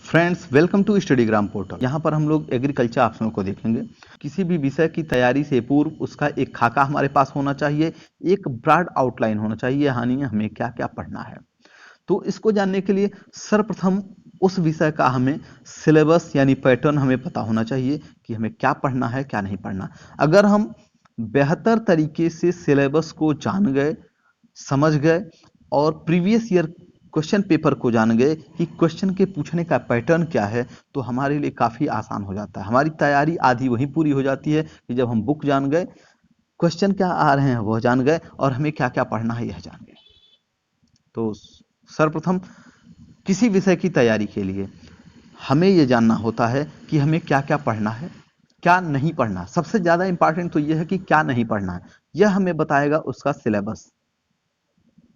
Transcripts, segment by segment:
Friends, welcome to Studygram portal. यहाँ पर हम लोग एग्रीकल्चर ऑप्शनल को देखेंगे। किसी भी विषय की तैयारी से पूर्व उसका एक खाका हमारे पास होना चाहिए, एक ब्रॉड आउटलाइन होना चाहिए, यानी हमें क्या क्या पढ़ना है। तो इसको जानने के लिए सर्वप्रथम उस विषय का हमें सिलेबस यानी पैटर्न हमें पता होना चाहिए कि हमें क्या पढ़ना है, क्या नहीं पढ़ना। अगर हम बेहतर तरीके से सिलेबस को जान गए, समझ गए और प्रीवियस ईयर क्वेश्चन पेपर को जान गए कि क्वेश्चन के पूछने का पैटर्न क्या है, तो हमारे लिए काफ़ी आसान हो जाता है। हमारी तैयारी आधी वहीं पूरी हो जाती है कि जब हम बुक जान गए, क्वेश्चन क्या आ रहे हैं वह जान गए और हमें क्या क्या पढ़ना है यह जान गए। तो सर्वप्रथम किसी विषय की तैयारी के लिए हमें यह जानना होता है कि हमें क्या क्या पढ़ना है, क्या नहीं पढ़ना। सबसे ज़्यादा इंपॉर्टेंट तो यह है कि क्या नहीं पढ़ना है। यह हमें बताएगा उसका सिलेबस,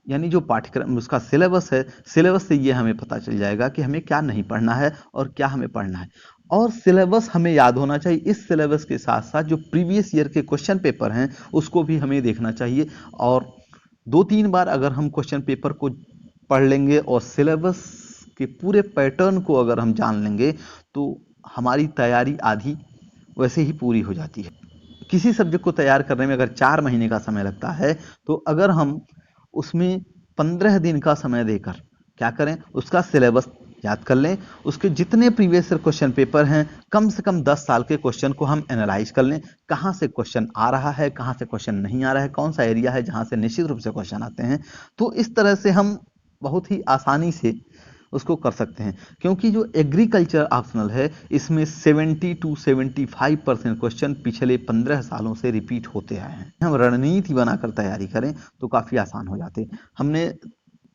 यानी जो पाठ्यक्रम उसका सिलेबस है, सिलेबस से ये हमें पता चल जाएगा कि हमें क्या नहीं पढ़ना है और क्या हमें पढ़ना है। और सिलेबस हमें याद होना चाहिए। इस सिलेबस के साथ साथ जो प्रीवियस ईयर के क्वेश्चन पेपर हैं उसको भी हमें देखना चाहिए। और 2-3 बार अगर हम क्वेश्चन पेपर को पढ़ लेंगे और सिलेबस के पूरे पैटर्न को अगर हम जान लेंगे तो हमारी तैयारी आधी वैसे ही पूरी हो जाती है। किसी सब्जेक्ट को तैयार करने में अगर 4 महीने का समय लगता है, तो अगर हम उसमें 15 दिन का समय देकर क्या करें, उसका सिलेबस याद कर लें, उसके जितने प्रीवियस ईयर क्वेश्चन पेपर हैं, कम से कम 10 साल के क्वेश्चन को हम एनालाइज कर लें। कहाँ से क्वेश्चन आ रहा है, कहाँ से क्वेश्चन नहीं आ रहा है, कौन सा एरिया है जहाँ से निश्चित रूप से क्वेश्चन आते हैं। तो इस तरह से हम बहुत ही आसानी से उसको कर सकते हैं, क्योंकि जो एग्रीकल्चर ऑप्शनल है इसमें 70 to 75% क्वेश्चन पिछले 15 सालों से रिपीट होते आए हैं। हम रणनीति बनाकर तैयारी करें तो काफ़ी आसान हो जाते हैं। हमने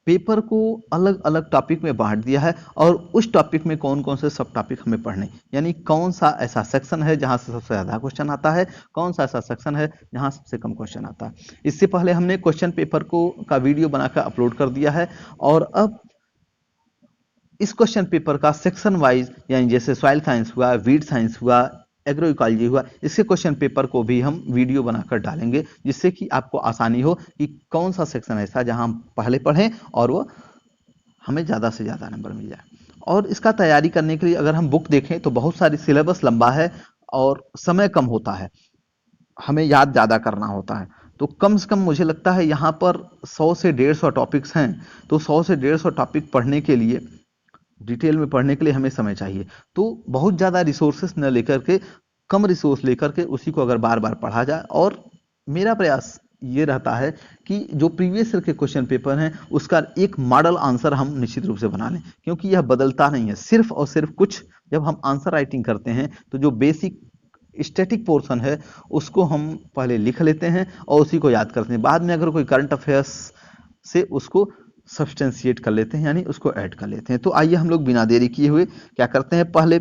पेपर को अलग अलग टॉपिक में बांट दिया है और उस टॉपिक में कौन कौन से सब टॉपिक हमें पढ़ने, यानी कौन सा ऐसा सेक्शन है जहां से सबसे ज़्यादा क्वेश्चन आता है, कौन सा ऐसा सेक्शन है जहां सबसे कम क्वेश्चन आता है। इससे पहले हमने क्वेश्चन पेपर को का वीडियो बनाकर अपलोड कर दिया है और अब इस क्वेश्चन पेपर का सेक्शन वाइज, यानी जैसे सॉइल साइंस हुआ, वीड साइंस हुआ, एग्रो इकोलॉजी हुआ, इसके क्वेश्चन पेपर को भी हम वीडियो बनाकर डालेंगे, जिससे कि आपको आसानी हो कि कौन सा सेक्शन ऐसा जहां हम पहले पढ़ें और वो हमें ज़्यादा से ज़्यादा नंबर मिल जाए। और इसका तैयारी करने के लिए अगर हम बुक देखें तो बहुत सारी सिलेबस लंबा है और समय कम होता है, हमें याद ज़्यादा करना होता है। तो कम से कम मुझे लगता है यहाँ पर 100 से 150 टॉपिक्स हैं, तो 100 से 150 टॉपिक पढ़ने के लिए, डिटेल में पढ़ने के लिए हमें समय चाहिए। तो बहुत ज़्यादा रिसोर्सेस न लेकर के, कम रिसोर्स लेकर के उसी को अगर बार बार पढ़ा जाए। और मेरा प्रयास ये रहता है कि जो प्रीवियस ईयर के क्वेश्चन पेपर हैं उसका एक मॉडल आंसर हम निश्चित रूप से बना लें, क्योंकि यह बदलता नहीं है। सिर्फ और सिर्फ कुछ जब हम आंसर राइटिंग करते हैं तो जो बेसिक स्टैटिक पोर्शन है उसको हम पहले लिख लेते हैं और उसी को याद करते हैं। बाद में अगर कोई करंट अफेयर्स से उसको सब्सटेंशिएट कर लेते हैं, यानी उसको ऐड कर लेते हैं। तो आइए हम लोग बिना देरी किए हुए क्या करते हैं, पहले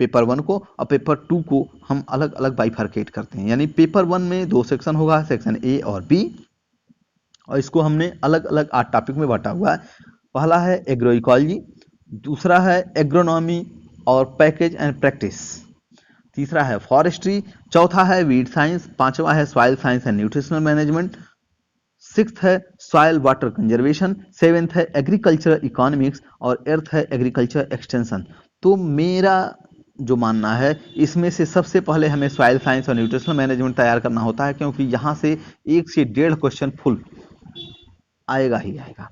पेपर 1 को और पेपर 2 को हम अलग अलग बाइफरकेट करते हैं। यानी पेपर 1 में 2 सेक्शन होगा, सेक्शन ए और बी, और इसको हमने अलग अलग 8 टॉपिक में बांटा हुआ है। पहला है एग्रो इकोलॉजी, दूसरा है एग्रोनॉमी और पैकेज एंड प्रैक्टिस, तीसरा है फॉरेस्ट्री, चौथा है वीड साइंस, पांचवा है soil science and nutritional management, sixth है सॉइल वाटर कंजर्वेशन, सेवेंथ है एग्रीकल्चर इकोनॉमिक्स और एर्थ है एग्रीकल्चर एक्सटेंशन। तो मेरा जो मानना है, इसमें से सबसे पहले हमें सॉइल साइंस और न्यूट्रिशनल मैनेजमेंट तैयार करना होता है, क्योंकि यहाँ से 1 से 1.5 क्वेश्चन फुल आएगा ही आएगा,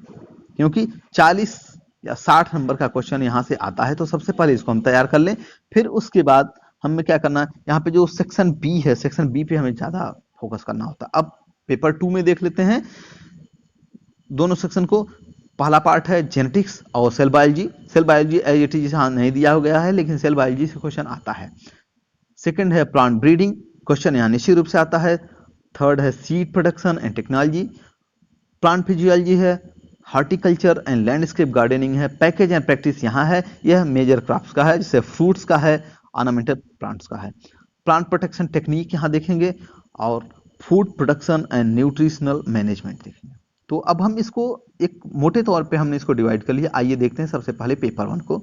क्योंकि 40 या 60 नंबर का क्वेश्चन यहाँ से आता है। तो सबसे पहले इसको हम तैयार कर लें, फिर उसके बाद हमें क्या करना है, यहाँ पे जो सेक्शन बी है, सेक्शन बी पे हमें ज़्यादा फोकस करना होता है। अब पेपर 2 में देख लेते हैं दोनों सेक्शन को। पहला पार्ट है जेनेटिक्स और cell biology. Cell biology as it is यहाँ नहीं दिया गया है, लेकिन सेल बायोलॉजी से क्वेश्चन आता है। सेकंड है प्लांट ब्रीडिंग, क्वेश्चन यहाँ निश्चित रूप से आता है। थर्ड है seed production and technology. Plant physiology है, हॉर्टिकल्चर एंड लैंडस्केप गार्डनिंग है, पैकेज एंड प्रैक्टिस यहाँ है। यह मेजर क्रॉप्स का है, जैसे फ्रूट्स का है, ऑर्नामेंटल प्लांट्स का है। प्लांट प्रोटेक्शन टेक्निक यहाँ देखेंगे और food production and nutritional management देखेंगे। तो अब हम इसको एक मोटे तौर पे हमने इसको डिवाइड कर लिया। आइए देखते हैं सबसे पहले पेपर 1 को।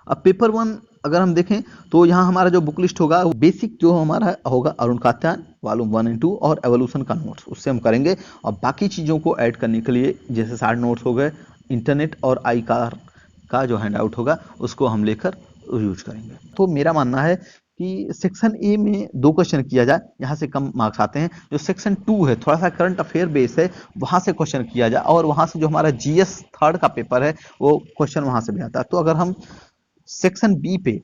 अब पेपर 1 अगर हम देखें तो यहाँ हमारा जो बुक लिस्ट होगा, बेसिक जो हमारा होगा अरुण कात्यायन वॉल्यूम 1 एंड 2 और एवोल्यूशन का नोट्स, उससे हम करेंगे। और बाकी चीज़ों को ऐड करने के लिए जैसे 60 नोट्स हो गए, इंटरनेट और आई कार का जो हैंड आउट होगा उसको हम लेकर यूज करेंगे। तो मेरा मानना है कि सेक्शन ए में 2 क्वेश्चन किया जाए, यहाँ से कम मार्क्स आते हैं। जो सेक्शन 2 है थोड़ा सा करंट अफेयर बेस है, वहाँ से क्वेश्चन किया जाए और वहाँ से जो हमारा जीएस थर्ड का पेपर है वो क्वेश्चन वहाँ से भी आता है। तो अगर हम सेक्शन बी पे,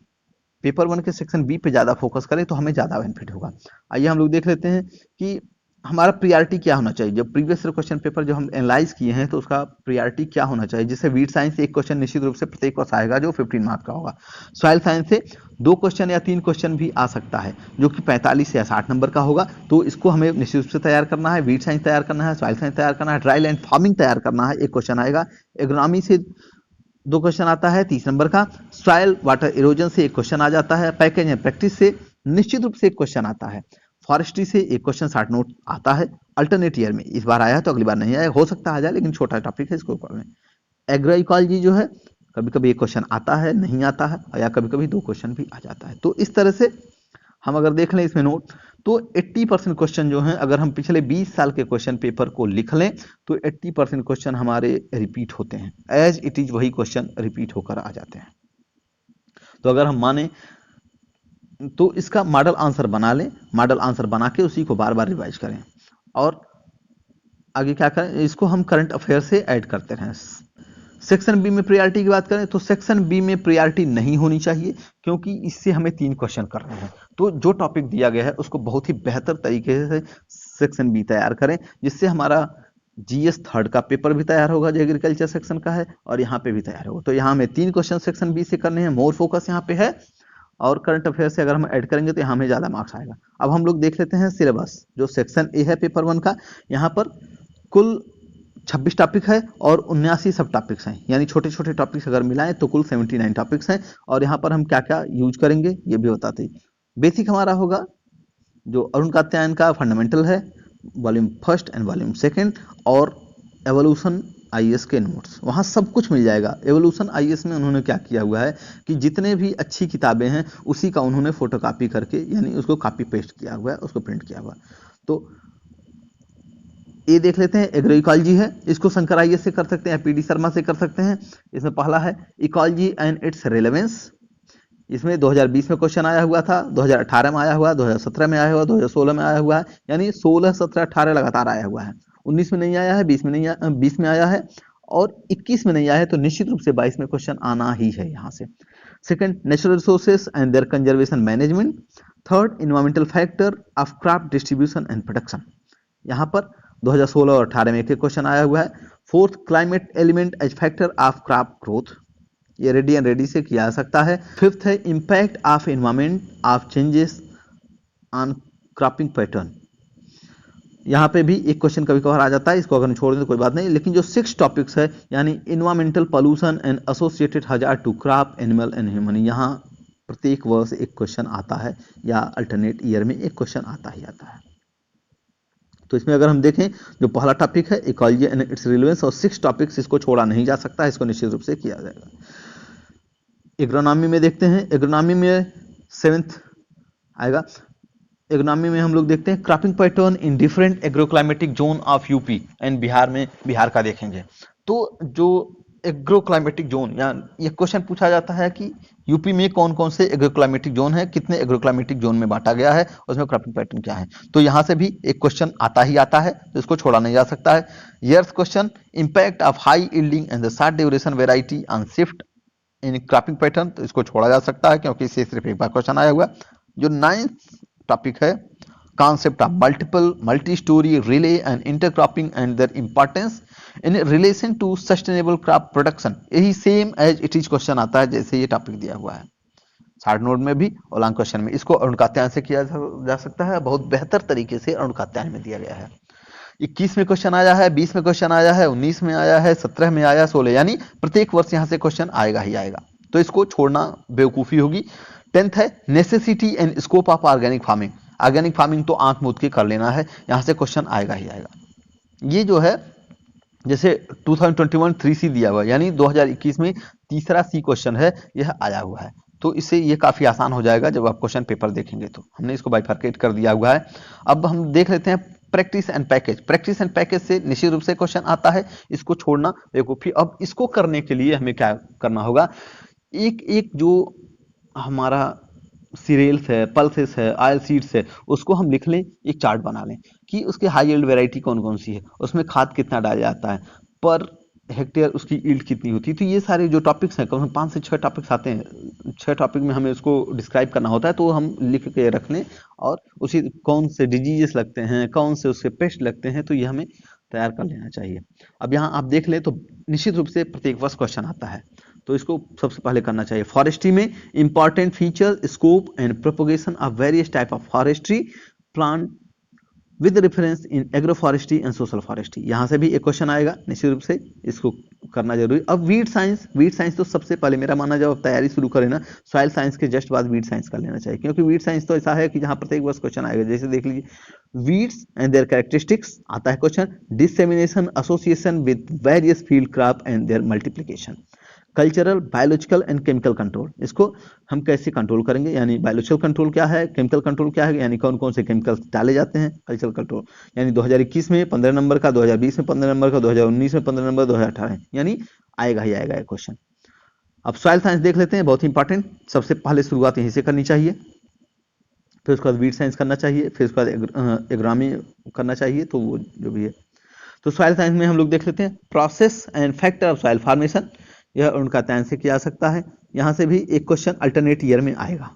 पेपर 1 के सेक्शन बी पे ज़्यादा फोकस करें तो हमें ज़्यादा बेनिफिट होगा। आइए हम लोग देख लेते हैं कि हमारा प्रियॉरिटी क्या होना चाहिए। जब प्रीवियस क्वेश्चन पेपर जो हम एनालाइज किए हैं तो उसका प्रियॉरिटी क्या होना चाहिए। जैसे वीट साइंस से एक क्वेश्चन निश्चित रूप से प्रत्येक वर्ष आएगा जो 15 मार्क्स का होगा। सॉइल साइंस से 2 क्वेश्चन या 3 क्वेश्चन भी आ सकता है जो कि 45 या 60 नंबर का होगा, तो इसको हमें निश्चित रूप से तैयार करना है। वीट साइंस तैयार करना है, सॉइल साइंस तैयार करना है, ड्राई लैंड फार्मिंग तैयार करना है, एक क्वेश्चन आएगा। एग्रोनॉमी से 2 क्वेश्चन आता है 30 नंबर का। सॉइल वाटर इरोजन से एक क्वेश्चन आ जाता है। पैकेज एंड प्रैक्टिस से निश्चित रूप से एक क्वेश्चन आता है। फॉरेस्ट्री से एक क्वेश्चन 60 नोट आता है अल्टरनेट ईयर में। इस बार आया है तो अगली बार नहीं आया, हो सकता है आ जाए, लेकिन छोटा टॉपिक है, इसको पढ़ लें। एग्रो इकोलॉजी जो है कभी कभी एक क्वेश्चन आता है, नहीं आता है, या कभी कभी 2 क्वेश्चन भी आ जाता है। तो इस तरह से हम अगर देख लें इसमें नोट, तो 80% क्वेश्चन जो हैं, अगर हम पिछले 20 साल के क्वेश्चन पेपर को लिख लें तो 80% क्वेश्चन हमारे रिपीट होते हैं। एज इट इज वही क्वेश्चन रिपीट होकर आ जाते हैं। तो अगर हम माने तो इसका मॉडल आंसर बना लें, मॉडल आंसर बना के उसी को बार बार रिवाइज करें और आगे क्या करें, इसको हम करंट अफेयर से ऐड करते रहें। सेक्शन बी में प्रायोरिटी की बात करें तो सेक्शन बी में प्रायोरिटी नहीं होनी चाहिए, क्योंकि इससे हमें 3 क्वेश्चन करने हैं। तो जो टॉपिक दिया गया है उसको बहुत ही बेहतर तरीके से सेक्शन बी तैयार करें, जिससे हमारा जीएस थर्ड का पेपर भी तैयार होगा जो एग्रीकल्चर सेक्शन का है, और यहाँ पे भी तैयार होगा। तो यहाँ हमें 3 क्वेश्चन सेक्शन बी से करने हैं, मोर फोकस यहाँ पे है। और करंट अफेयर से अगर हम ऐड करेंगे तो यहाँ हमें ज़्यादा मार्क्स आएगा। अब हम लोग देख लेते हैं सिलेबस। जो सेक्शन ए है पेपर 1 का, यहाँ पर कुल 26 टॉपिक है और 79 सब टॉपिक्स हैं, यानी छोटे छोटे टॉपिक्स अगर मिलाएं तो कुल 79 टॉपिक्स हैं। और यहाँ पर हम क्या क्या यूज करेंगे ये भी बताते हैं। बेसिक हमारा होगा जो अरुण कात्यायन का फंडामेंटल है, volume first and volume second, और एवोल्यूशन आईएएस के नोट्स, वहाँ सब कुछ मिल जाएगा। एवोल्यूशन आईएएस में उन्होंने क्या किया हुआ है कि जितने भी अच्छी किताबें हैं उसी का उन्होंने फोटोकॉपी करके, यानी उसको कॉपी पेस्ट किया हुआ है, उसको प्रिंट किया हुआ है। तो ये देख लेते हैं, एग्रो इकोलॉजी है, इसको शंकर आईएएस से कर सकते हैं, पीडी शर्मा से कर सकते हैं। इसमें पहला है इकोलॉजी एंड इट्स रेलेवेंस। इसमें 2020 में क्वेश्चन आया हुआ था, 2018 में आया हुआ, 2017 में आया हुआ, 2016 में आया हुआ है, यानी 16, 17, 18 लगातार आया हुआ है। 19 में नहीं आया है, 20 में नहीं 20 में आया है, और 21 में नहीं आया है, तो निश्चित रूप से 22 में क्वेश्चन आना ही है यहाँ से। Second, natural resources and their conservation management. Third, environmental factor of crop distribution and production. यहाँ पर 2016 और 18 में एक क्वेश्चन आया हुआ है। Fourth, climate element age factor of crop growth, ये रेडी एंड रेडी से किया जा सकता है। फिफ्थ है impact of environment of changes on cropping pattern, यहाँ पे भी एक क्वेश्चन कभी कभार आ जाता है, इसको अगर हम छोड़ दें तो कोई बात नहीं। लेकिन जो 6 टॉपिक्स है, यानी environmental pollution and associated hazard to crop, animal and human, यहाँ प्रत्येक वर्ष एक क्वेश्चन आता है, या अल्टरनेट ईयर में एक क्वेश्चन आता ही आता है। तो इसमें अगर हम देखें, जो पहला टॉपिक है इकोलॉजी एंड इट्स रिलेवेंस, और 6 टॉपिक्स, इसको छोड़ा नहीं जा सकता, इसको निश्चित रूप से किया जाएगा। एग्रोनॉमी में देखते हैं, एग्रोनॉमी में 7th आएगा। एग्रोनॉमी में हम लोग देखते हैं cropping pattern in different agroclimatic zone of UP and Bihar में, बिहार का देखेंगे। तो जो एग्रोक्लाइमेटिक जोन, या ये क्वेश्चन पूछा जाता है कि यूपी में कौन कौन से एग्रोक्लाइमेटिक जोन है, कितने एग्रोक्लाइमेटिक जोन में बांटा गया है, उसमें क्रॉपिंग पैटर्न क्या है। तो यहाँ से भी एक क्वेश्चन आता ही आता है, तो इसको छोड़ा नहीं जा सकता है। Years question, impact of high yielding and the short duration variety on shift in cropping pattern, तो इसको छोड़ा जा सकता है क्योंकि इससे सिर्फ एक बार क्वेश्चन आया हुआ। जो 9th टॉपिक है concept of multi storey relay and intercropping and their importance in relation to sustainable crop production, यही same as it is question आता है जैसे ये टॉपिक दिया हुआ है शार्ट नोट में भी और लॉन्ग क्वेश्चन में। इसको अरुण कात्यायन से किया जा सकता है, बहुत बेहतर तरीके से अरुण कात्यायन में दिया गया है। 21 में क्वेश्चन आया है, 20 में क्वेश्चन आया है, 19 में आया है, 17 में आया, 16, यानी प्रत्येक वर्ष यहाँ से क्वेश्चन आएगा ही आएगा, तो इसको छोड़ना बेवकूफ़ी होगी। 10th है necessity and scope of organic farming. Organic farming तो आंख मूंद के कर लेना है, यहाँ से क्वेश्चन आएगा ही आएगा। ये जो है जैसे 2021 3C दिया हुआ है, यानी 2021 में तीसरा सी क्वेश्चन है, यह आया हुआ है, तो इससे ये काफ़ी आसान हो जाएगा जब आप क्वेश्चन पेपर देखेंगे। तो हमने इसको बाइफर्केट कर दिया हुआ है। अब हम देख लेते हैं practice and package. Practice and package से निश्चित रूप से क्वेश्चन आता है, इसको छोड़ना बेवकूफी। अब इसको करने के लिए हमें क्या करना होगा, एक एक जो हमारा सीरियल्स है, पल्सेस है, ऑयल सीड्स है, उसको हम लिख लें, एक चार्ट बना लें कि उसके हाई यील्ड वैरायटी कौन कौन सी है, उसमें खाद कितना डाला जाता है, पर हेक्टेयर उसकी यील्ड कितनी होती है। तो ये सारे जो टॉपिक्स हैं, कम से कम 5 से 6 टॉपिक्स आते हैं, 6 टॉपिक में हमें उसको डिस्क्राइब करना होता है, तो हम लिख के रख लें। और उसी कौन से डिजीजेस लगते हैं, कौन से उसके पेस्ट लगते हैं, तो ये हमें तैयार कर लेना चाहिए। अब यहाँ आप देख लें तो निश्चित रूप से प्रत्येक वर्ष क्वेश्चन आता है, तो इसको सबसे पहले करना चाहिए। फॉरेस्ट्री में important feature, scope and propagation of various type of forestry plant with reference in agro forestry and social forestry. यहाँ से भी एक क्वेश्चन आएगा, निश्चित रूप से इसको करना जरूरी। अब वीड साइंस, वीड साइंस तो सबसे पहले मेरा मानना, जब आप तैयारी शुरू करें ना, सॉइल साइंस के जस्ट बाद वीड साइंस कर लेना चाहिए, क्योंकि वीड साइंस तो ऐसा है कि जहाँ प्रत्येक वर्ष क्वेश्चन आएगा। जैसे देख लीजिए, वीड्स एंड देयर कैरेक्टरिस्टिक्स आता है question, dissemination, association with various field crop and their multiplication, cultural, biological and chemical control. इसको हम कैसे कंट्रोल करेंगे, यानी बायोलॉजिकल कंट्रोल क्या है, केमिकल कंट्रोल क्या है, यानी कौन कौन से केमिकल्स डाले जाते हैं। कल्चरल कंट्रोल यानी 2021 में 15 नंबर का, 2020 में 15 नंबर का, 2019 में 15 नंबर, 2018 यानी आएगा ही आएगा ये क्वेश्चन। अब सॉइल साइंस देख लेते हैं, बहुत इंपॉर्टेंट। सबसे पहले शुरुआत यहीं से करनी चाहिए, फिर उसके बाद वीड साइंस करना चाहिए, फिर उसके बाद एग्रोनॉमी करना चाहिए, तो वो जो भी है। तो सॉइल साइंस में हम लोग देख लेते हैं, process and factor of soil formation, यह उनका अध्ययन से किया जा सकता है। यहाँ से भी एक क्वेश्चन अल्टरनेट ईयर में आएगा,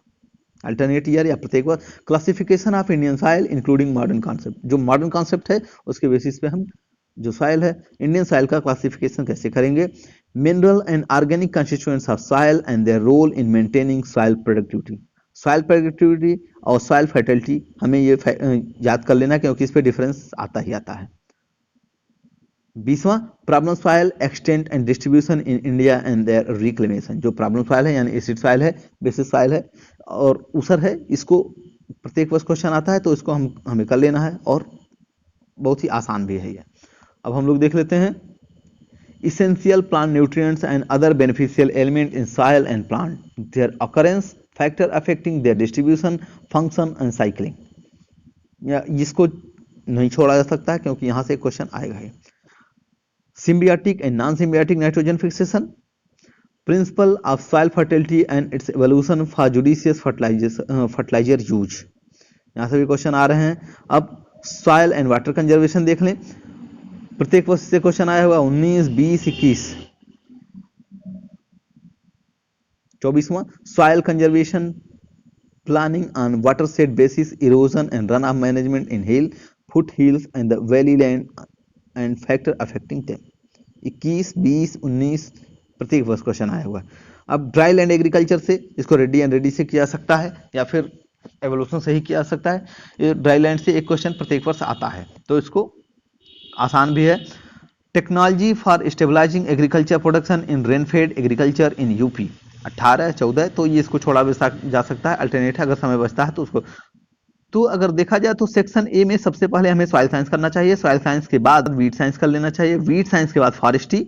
अल्टरनेट ईयर या प्रत्येक बार। Classification of Indian soil including modern concept, जो मॉडर्न कॉन्सेप्ट है उसके बेसिस पे हम जो सॉइल है, इंडियन सॉइल का क्लासिफिकेशन कैसे करेंगे। Mineral and organic constituents of soil and their role in maintaining soil productivity. Soil productivity और सॉइल फर्टिलिटी हमें ये याद कर लेना, क्योंकि इस पे डिफरेंस आता ही आता है। 20वां, problem soil extent and distribution in India and their reclamation. जो प्रॉब्लम सॉइल है यानी एसिड सॉइल है, बेसिस सॉइल है और ऊसर है, इसको प्रत्येक वर्ष क्वेश्चन आता है, तो इसको हमें कर लेना है और बहुत ही आसान भी है ये। अब हम लोग देख लेते हैं, essential plant nutrients and other beneficial element in soil and plant, their occurrence, factor affecting their distribution, function and cycling. या इसको नहीं छोड़ा जा सकता है, क्योंकि यहाँ से क्वेश्चन आएगा ही। Symbiotic and non-symbiotic nitrogen fixation, principle of soil fertility and its evolution for judicious fertilizer use, यहाँ से भी क्वेश्चन आ रहे हैं। अब सॉइल एंड वाटर कंजर्वेशन देख लें, प्रत्येक वर्ष से क्वेश्चन आया हुआ 19, 20, 21। 24वां, soil conservation planning on watershed basis, erosion and run off management in hill, foot hills and the valley land and factor affecting them. 21, 20, 19 प्रत्येक वर्ष क्वेश्चन आया हुआ है। अब ड्राई लैंड एग्रीकल्चर से इसको रेडी एंड रेडी से किया जा सकता है, या फिर एवोल्यूशन से ही किया जा सकता है। ये ड्राई लैंड से एक क्वेश्चन प्रत्येक वर्ष आता है, तो इसको आसान भी है। Technology for stabilising agriculture production in rainfed agriculture in UP, 18, 14, तो ये इसको छोड़ा भी जा सकता है, अल्टरनेट है, अगर समय बचता है तो उसको। तो अगर देखा जाए तो सेक्शन ए में सबसे पहले हमें सॉइल साइंस करना चाहिए, सॉइल साइंस के बाद वीड साइंस कर लेना चाहिए, वीड साइंस के बाद फॉरेस्ट्री,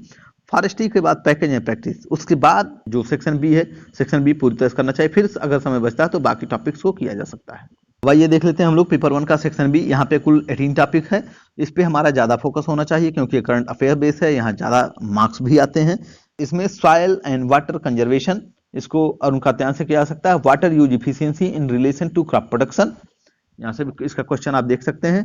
फॉरेस्ट्री के बाद पैकेज एंड प्रैक्टिस, उसके बाद जो सेक्शन बी है, सेक्शन बी पूरी तरह से करना चाहिए। फिर अगर समय बचता है तो बाकी टॉपिक्स को किया जा सकता है। वह ये देख लेते हैं हम लोग पेपर 1 का सेक्शन बी। यहाँ पे कुल 18 टॉपिक है, इस पे हमारा ज़्यादा फोकस होना चाहिए, क्योंकि करंट अफेयर बेस है, यहाँ ज़्यादा मार्क्स भी आते हैं। इसमें सॉइल एंड वाटर कंजर्वेशन, इसको उनका ध्यान से किया जा सकता है। Water use efficiency in relation to crop production, यहाँ से इसका क्वेश्चन आप देख सकते हैं।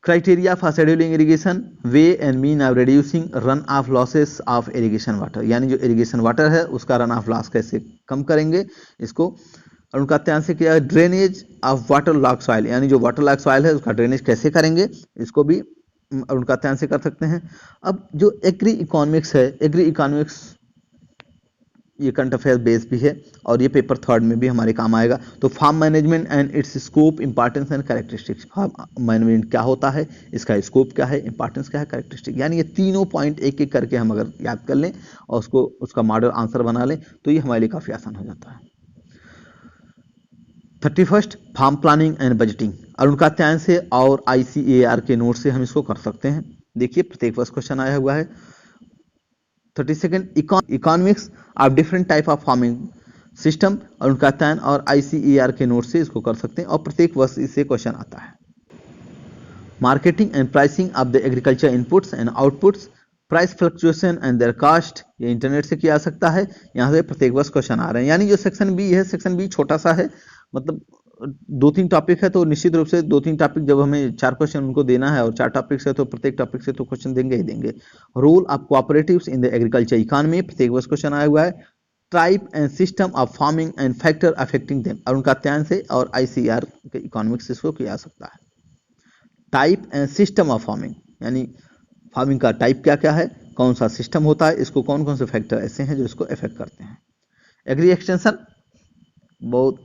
Criteria for scheduling irrigation, way and mean of reducing run off losses of irrigation water, यानी जो इरिगेशन वाटर है उसका रन ऑफ लॉस कैसे कम करेंगे, इसको उनका ध्यान से किया। Drainage of water lock soil, यानी जो वाटर लॉक सॉइल है उसका ड्रेनेज कैसे करेंगे, इसको भी उनका ध्यान से कर सकते हैं। अब जो एग्री इकोनॉमिक्स है, एग्री इकोनॉमिक्स ये करंट अफेयर बेस भी है और ये पेपर 3 में भी हमारे काम आएगा। तो farm management and its scope, importance and characteristics, farm management क्या होता है, इसका स्कोप क्या है, इंपॉर्टेंस क्या है, कैरेक्टरिस्टिक, यानी ये तीनों पॉइंट एक एक करके हम अगर याद कर लें और उसका मॉडल आंसर बना लें तो ये हमारे लिए काफ़ी आसान हो जाता है। 31, farm planning and budgeting, Arun Katyayan से और ICAR के नोट से हम इसको कर सकते हैं। देखिए प्रत्येक वर्ष क्वेश्चन आया हुआ है। 32, economics of different type of farming system, Arun Katyayan और ICAR के नोट से इसको कर सकते हैं और प्रत्येक वर्ष इससे क्वेश्चन आता है। Marketing and pricing of the agriculture inputs and outputs, price fluctuation and their caste, ये इंटरनेट से किया जा सकता है। यहाँ से प्रत्येक वर्ष क्वेश्चन आ रहे हैं। यानी जो सेक्शन बी है, सेक्शन बी छोटा सा है, मतलब 2-3 टॉपिक है, तो निश्चित रूप से 2-3 टॉपिक जब हमें 4 क्वेश्चन उनको देना है और 4 टॉपिक से, तो प्रत्येक टॉपिक से तो क्वेश्चन देंगे ही देंगे। Role of cooperatives in the agriculture economy, प्रत्येक वर्ष क्वेश्चन आया हुआ है। Type and system of farming and factor affecting them, और उनका अध्ययन से और ICR के इकोनॉमिक्स इसको किया जा सकता है। Type and system of farming, यानी फार्मिंग का टाइप क्या क्या है, कौन सा सिस्टम होता है, इसको कौन कौन से फैक्टर ऐसे हैं जो इसको अफेक्ट करते हैं। एग्री एक्सटेंशन बहुत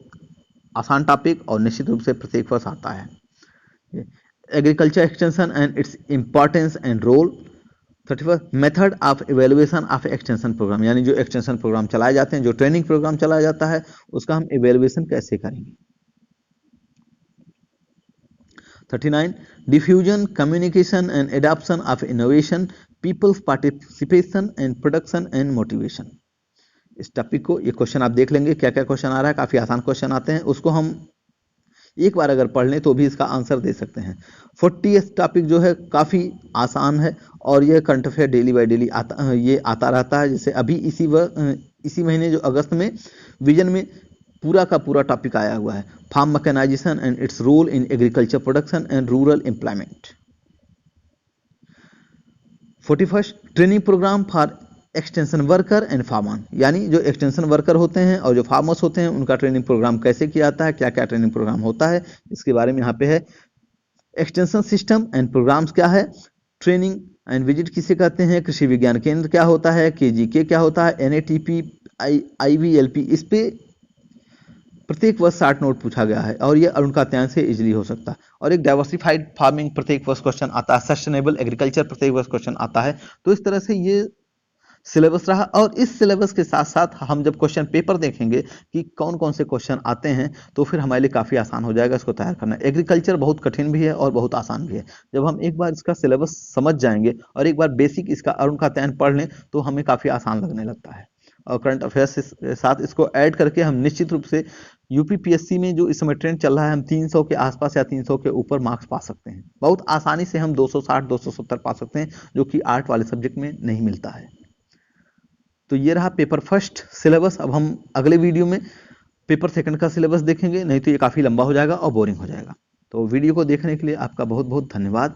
आसान टॉपिक और निश्चित रूप से प्रत्येक वर्ष आता है। Agriculture extension and its importance and role. 31 method of evaluation of extension programme, यानी जो एक्सटेंशन प्रोग्राम चलाए जाते हैं, जो ट्रेनिंग प्रोग्राम चलाया जाता है, उसका हम इवेल्युएशन कैसे करेंगे। 39 diffusion, communication and adoption of innovation, peoples participation and production and motivation. इस टॉपिक को, ये क्वेश्चन आप देख लेंगे क्या क्या क्वेश्चन आ रहा है, काफी आसान क्वेश्चन आते हैं, उसको हम एक बार अगर पढ़ लें तो भी इसका आंसर दे सकते हैं। 40 टॉपिक जो है काफी आसान है और ये current affair daily by daily आता रहता है। जैसे अभी इसी महीने जो अगस्त में विजन में पूरा का पूरा टॉपिक आया हुआ है, farm mechanisation and its role in agriculture production and rural employment. 41 training programme for extension worker and farmer, यानी जो एक्सटेंशन वर्कर होते हैं और जो फार्मर्स होते हैं उनका ट्रेनिंग प्रोग्राम कैसे किया जाता है, क्या क्या ट्रेनिंग प्रोग्राम होता है, इसके बारे में यहाँ पे है। एक्सटेंशन सिस्टम एंड प्रोग्राम्स क्या है, ट्रेनिंग एंड विजिट किसे कहते हैं, कृषि विज्ञान केंद्र क्या होता है, KGK क्या होता है, NATP, IVLP, इस पे प्रत्येक वर्ष 60 नोट पूछा गया है और ये उनका अध्ययन से इजीली हो सकता है। और एक डाइवर्सिफाइड फार्मिंग प्रत्येक वर्ष क्वेश्चन आता है, सस्टेनेबल एग्रीकल्चर प्रत्येक वर्ष क्वेश्चन आता है। तो इस तरह से ये सिलेबस रहा और इस सिलेबस के साथ साथ हम जब क्वेश्चन पेपर देखेंगे कि कौन कौन से क्वेश्चन आते हैं तो फिर हमारे लिए काफ़ी आसान हो जाएगा इसको तैयार करना। एग्रीकल्चर बहुत कठिन भी है और बहुत आसान भी है। जब हम एक बार इसका सिलेबस समझ जाएंगे और एक बार बेसिक इसका और उनका अध्ययन पढ़ लें तो हमें काफ़ी आसान लगने लगता है। और करंट अफेयर्स के साथ इसको ऐड करके हम निश्चित रूप से UPPSC में जो इस समय ट्रेंड चल रहा है, हम 300 के आसपास या 300 के ऊपर मार्क्स पा सकते हैं। बहुत आसानी से हम 260 270 पा सकते हैं, जो कि आर्ट वाले सब्जेक्ट में नहीं मिलता है। तो ये रहा पेपर फर्स्ट सिलेबस। अब हम अगले वीडियो में पेपर सेकंड का सिलेबस देखेंगे, नहीं तो ये काफ़ी लंबा हो जाएगा और बोरिंग हो जाएगा। तो वीडियो को देखने के लिए आपका बहुत बहुत धन्यवाद।